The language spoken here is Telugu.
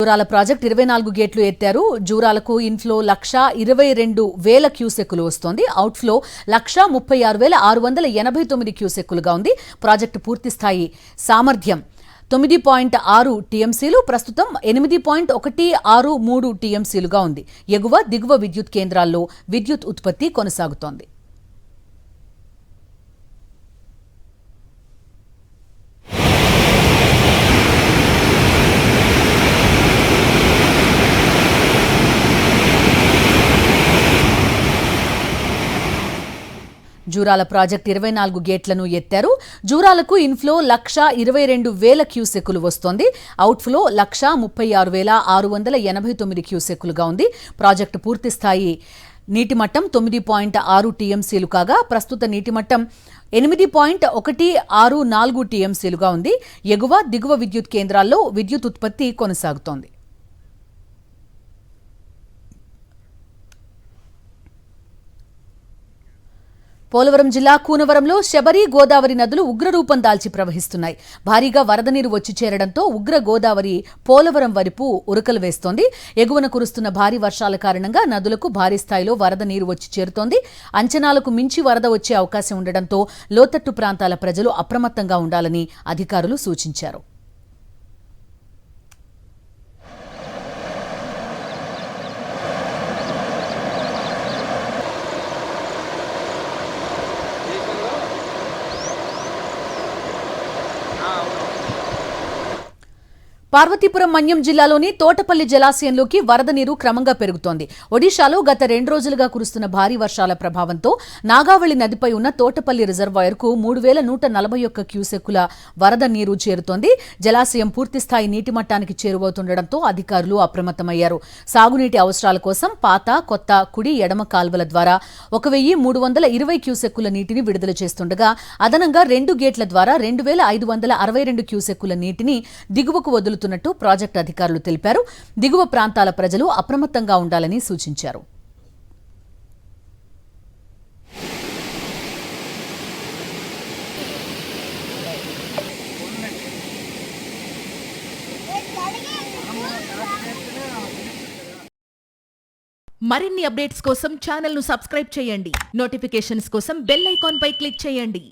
జూరాల ప్రాజెక్ట్ 24 గేట్లు ఎత్తారు. జూరాలకు ఇన్ఫ్లో 1,22,000 క్యూసెక్కులు వస్తోంది. అవుట్ఫ్లో 1,36,689 క్యూసెక్కులుగా ఉంది. ప్రాజెక్టు పూర్తిస్థాయి సామర్థ్యం 9.6 టీఎంసీలు, ప్రస్తుతం 8.163 టీఎంసీలుగా ఉంది. ఎగువ దిగువ విద్యుత్ కేంద్రాల్లో విద్యుత్ ఉత్పత్తి కొనసాగుతోంది. జూరాల ప్రాజెక్ట్ 24 గేట్లను ఎత్తారు. జూరాలకు ఇన్ఫ్లో 1,22,000 క్యూసెక్కులు వస్తోంది. అవుట్ఫ్లో 1,36,689 క్యూసెక్కులుగా ఉంది. ప్రాజెక్టు పూర్తిస్థాయి నీటిమట్టం 9.6 టీఎంసీలు కాగా ప్రస్తుత నీటిమట్టం 8.164 టీఎంసీలుగా ఉంది. ఎగువ దిగువ విద్యుత్ కేంద్రాల్లో విద్యుత్ ఉత్పత్తి కొనసాగుతోంది. పోలవరం జిల్లా కూనవరంలో శబరి, గోదావరి నదులు ఉగ్రరూపం దాల్చి ప్రవహిస్తున్నాయి. భారీగా వరద నీరు వచ్చి చేరడంతో ఉగ్ర గోదావరి పోలవరం వైపు ఉరకలు వేస్తోంది. ఎగువన కురుస్తున్న భారీ వర్షాల కారణంగా నదులకు భారీ స్థాయిలో వరద నీరు వచ్చి చేరుతోంది. అంచనాలకు మించి వరద వచ్చే అవకాశం ఉండడంతో లోతట్టు ప్రాంతాల ప్రజలు అప్రమత్తంగా ఉండాలని అధికారులు సూచించారు. పార్వతీపురం మన్యం జిల్లాలోని తోటపల్లి జలాశయంలోకి వరద నీరు క్రమంగా పెరుగుతోంది. ఒడిశాలో గత 2 రోజులుగా కురుస్తున్న భారీ వర్షాల ప్రభావంతో నాగావళి నదిపై ఉన్న తోటపల్లి రిజర్వాయర్కు 3,141 క్యూసెక్కుల వరద నీరు చేరుతోంది. జలాశయం పూర్తిస్థాయి నీటి మట్టానికి చేరువవుతుండటంతో అధికారులు అప్రమత్తమయ్యారు. సాగునీటి అవసరాల కోసం పాత, కొత్త, కుడి, ఎడమ కాల్వల ద్వారా 1,320 క్యూసెక్కుల నీటిని విడుదల చేస్తుండగా అదనంగా 2 గేట్ల ద్వారా 2,562 క్యూసెక్కుల నీటిని దిగువకు వదులుతున్నట్టు ప్రాజెక్టు అధికారులు తెలిపారు. దిగువ ప్రాంతాల ప్రజలు అప్రమత్తంగా ఉండాలని సూచించారు. మరిన్ని అప్డేట్స్ కోసం ఛానల్ ను సబ్స్క్రైబ్ చేయండి. నోటిఫికేషన్స్ కోసం బెల్ ఐకాన్ పై క్లిక్ చేయండి.